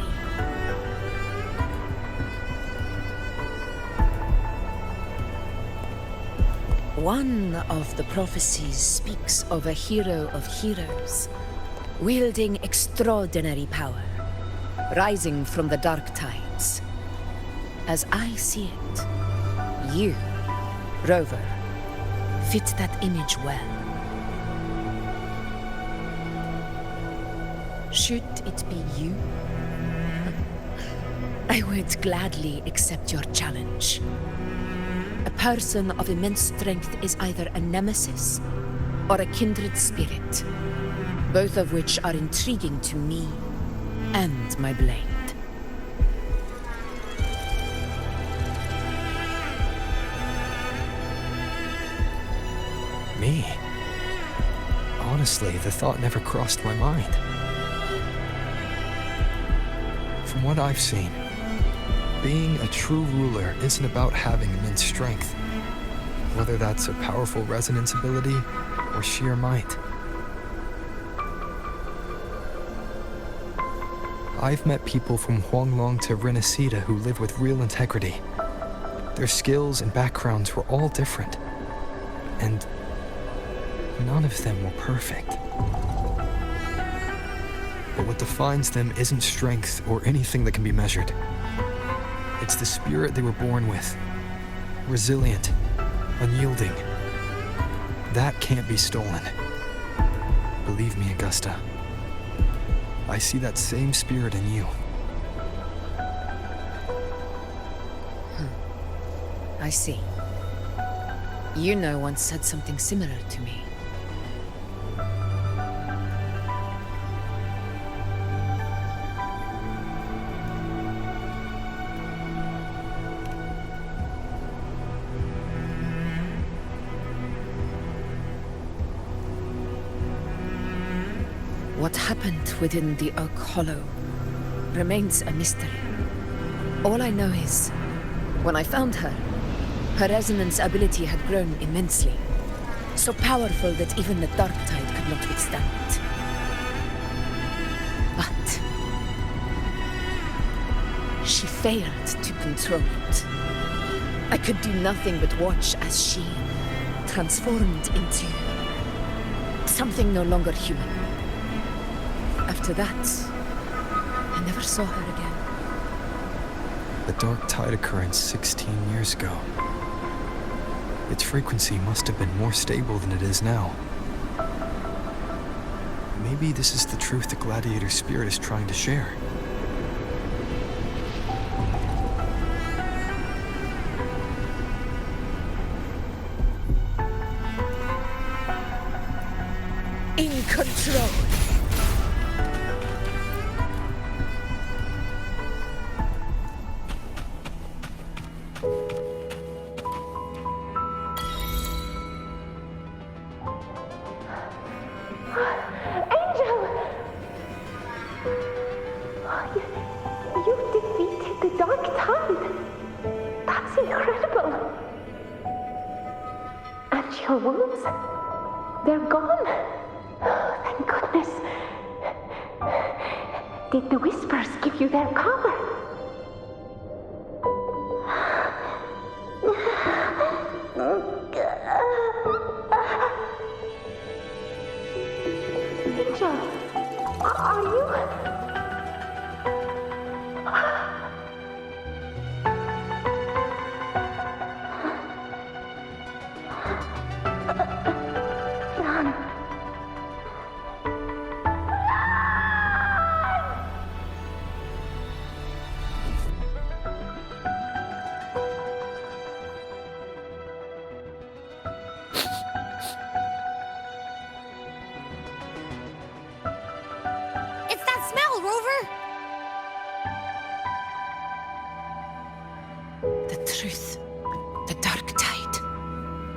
One of the prophecies speaks of a hero of heroes, wielding extraordinary power, rising from the dark tides. As I see it, you, Rover, fit that image well. Should it be you, I would gladly accept your challenge. A person of immense strength is either a nemesis or a kindred spirit, both of which are intriguing to me and my blade. Me? Honestly, the thought never crossed my mind. From what I've seen, being a true ruler isn't about having immense strength, whether that's a powerful resonance ability or sheer might. I've met people from Huanglong to Rinascita who live with real integrity. Their skills and backgrounds were all different, and none of them were perfect. But what defines them isn't strength or anything that can be measured. It's the spirit they were born with. Resilient, unyielding. That can't be stolen. Believe me, Augusta. I see that same spirit in you. I see. Yuna once said something similar to me. What happened within the Oak Hollow remains a mystery. All I know is, when I found her, her resonance ability had grown immensely, so powerful that even the Dark Tide could not withstand it. But she failed to control it. I could do nothing but watch as she transformed into something no longer human. After that, I never saw her again. The Dark Tide occurrence 16 years ago. Its frequency must have been more stable than it is now. Maybe this is the truth the Gladiator spirit is trying to share. In control. Your wounds, they're gone. Thank goodness. Did the Whispers give you their power? Angel, are you? Rover? The truth, the Dark Tide,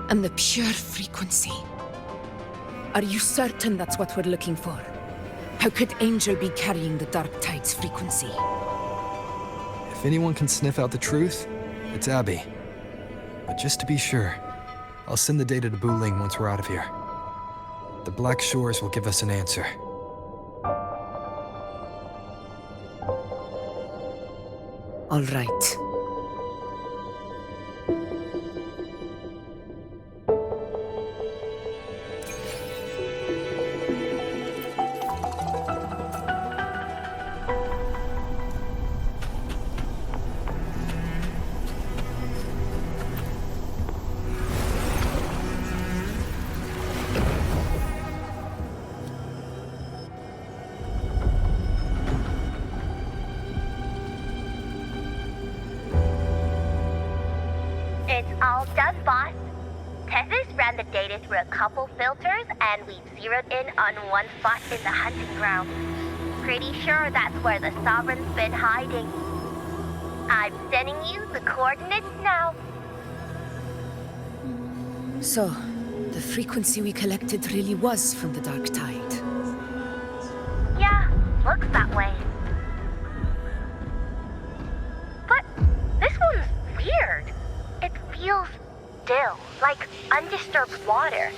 and the pure frequency. Are you certain that's what we're looking for? How could Angel be carrying the Dark Tide's frequency? If anyone can sniff out the truth, it's Abby. But just to be sure, I'll send the data to Buling once we're out of here. The Black Shores will give us an answer. All right. It's all done, boss. Tethys ran the data through a couple filters, and we've zeroed in on one spot in the hunting ground. Pretty sure that's where the Sovereign's been hiding. I'm sending you the coordinates now. So, the frequency we collected really was from the Dark Tide. Yeah, looks that way. But this one's weird. It feels still, like undisturbed water.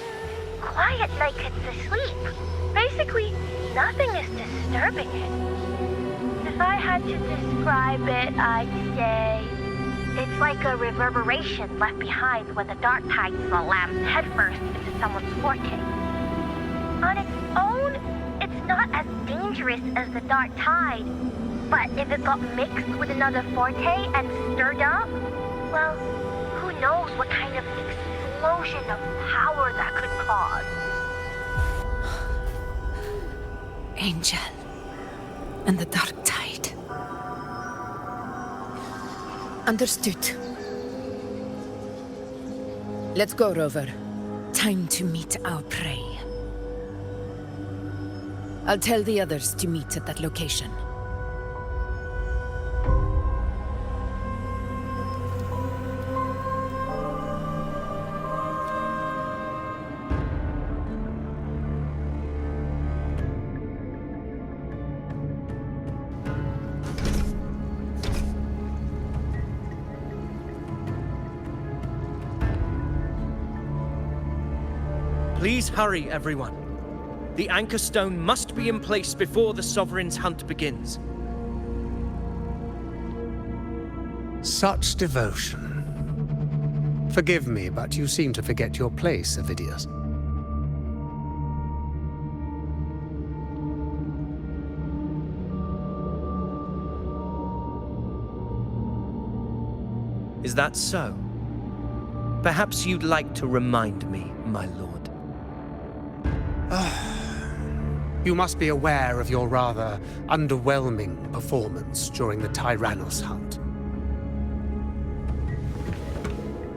Quiet like it's asleep. Basically, nothing is disturbing it. If I had to describe it, I'd say it's like a reverberation left behind when the Dark Tide slams headfirst into someone's forte. On its own, it's not as dangerous as the Dark Tide, but if it got mixed with another forte and stirred up, well, who knows what kind of explosion of power that could cause. Angel and the Dark Tide. Let's go, Rover. Time to meet our prey. I'll tell the others to meet at that location. Please hurry, everyone. The anchor stone must be in place before the Sovereign's hunt begins. Such devotion. Forgive me, but you seem to forget your place, Avidius. Is that so? Perhaps you'd like to remind me, my lord. You must be aware of your rather underwhelming performance during the Tyrannos hunt.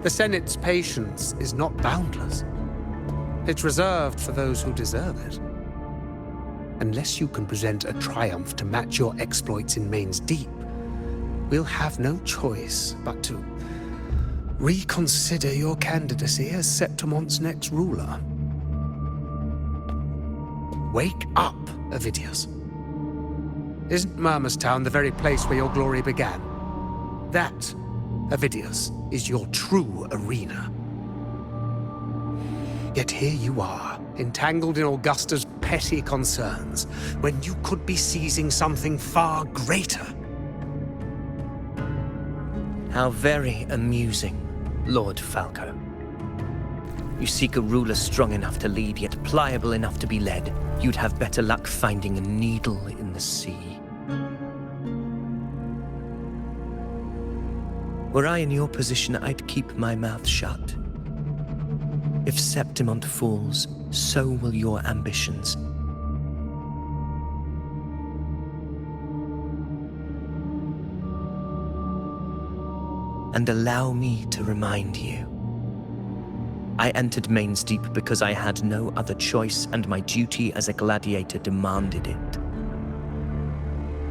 The Senate's patience is not boundless. It's reserved for those who deserve it. Unless you can present a triumph to match your exploits in Main's Deep, we'll have no choice but to reconsider your candidacy as Septimont's next ruler. Wake up, Avidius. Isn't Murmustown the very place where your glory began? That, Avidius, is your true arena. Yet here you are, entangled in Augusta's petty concerns, when you could be seizing something far greater. How very amusing, Lord Falco. You seek a ruler strong enough to lead, yet pliable enough to be led. You'd have better luck finding a needle in the sea. Were I in your position, I'd keep my mouth shut. If Septimont falls, so will your ambitions. And allow me to remind you. I entered Main's Deep because I had no other choice, and my duty as a gladiator demanded it.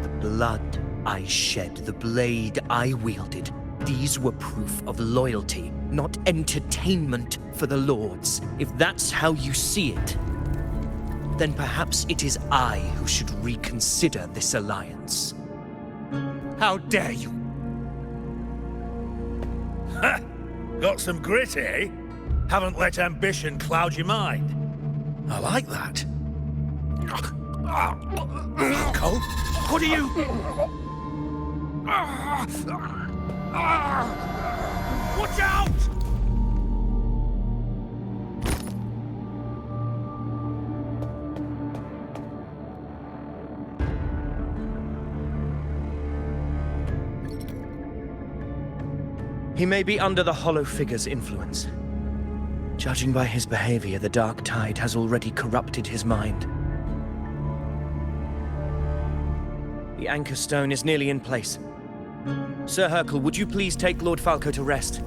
The blood I shed, the blade I wielded, these were proof of loyalty, not entertainment for the Lords. If that's how you see it, then perhaps it is I who should reconsider this alliance. How dare you! Ha! Got some grit, eh? Haven't let ambition cloud your mind. I like that. Falco? What are you... Watch out! He may be under the Hollow Figure's influence. Judging by his behavior, the Dark Tide has already corrupted his mind. The anchor stone is nearly in place. Sir Hercule, would you please take Lord Falco to rest?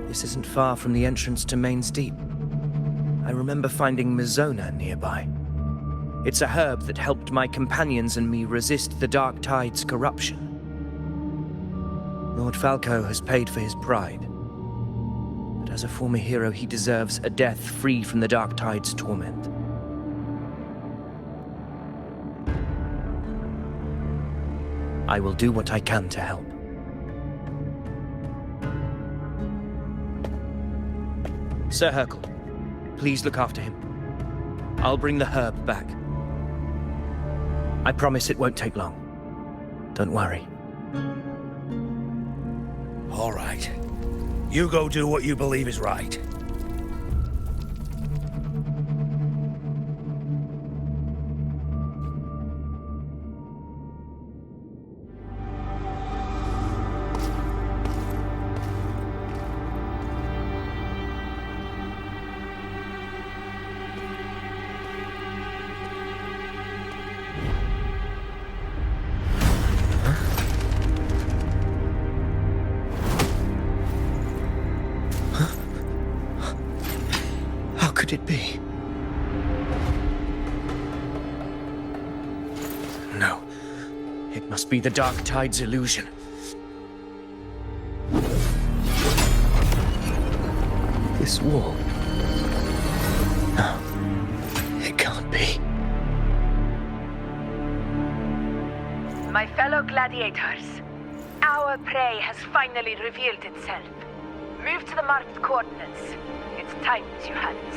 This isn't far from the entrance to Main's Deep. I remember finding Mizona nearby. It's a herb that helped my companions and me resist the Dark Tide's corruption. Lord Falco has paid for his pride. But as a former hero, he deserves a death free from the Dark Tide's torment. I will do what I can to help. Sir Hercule, please look after him. I'll bring the herb back. I promise it won't take long. Don't worry. All right. You go do what you believe is right. could it be? No. It must be the Dark Tide's illusion. This wall. No. It can't be. My fellow gladiators, our prey has finally revealed itself. Move to the marked coordinates. Its time is your hands.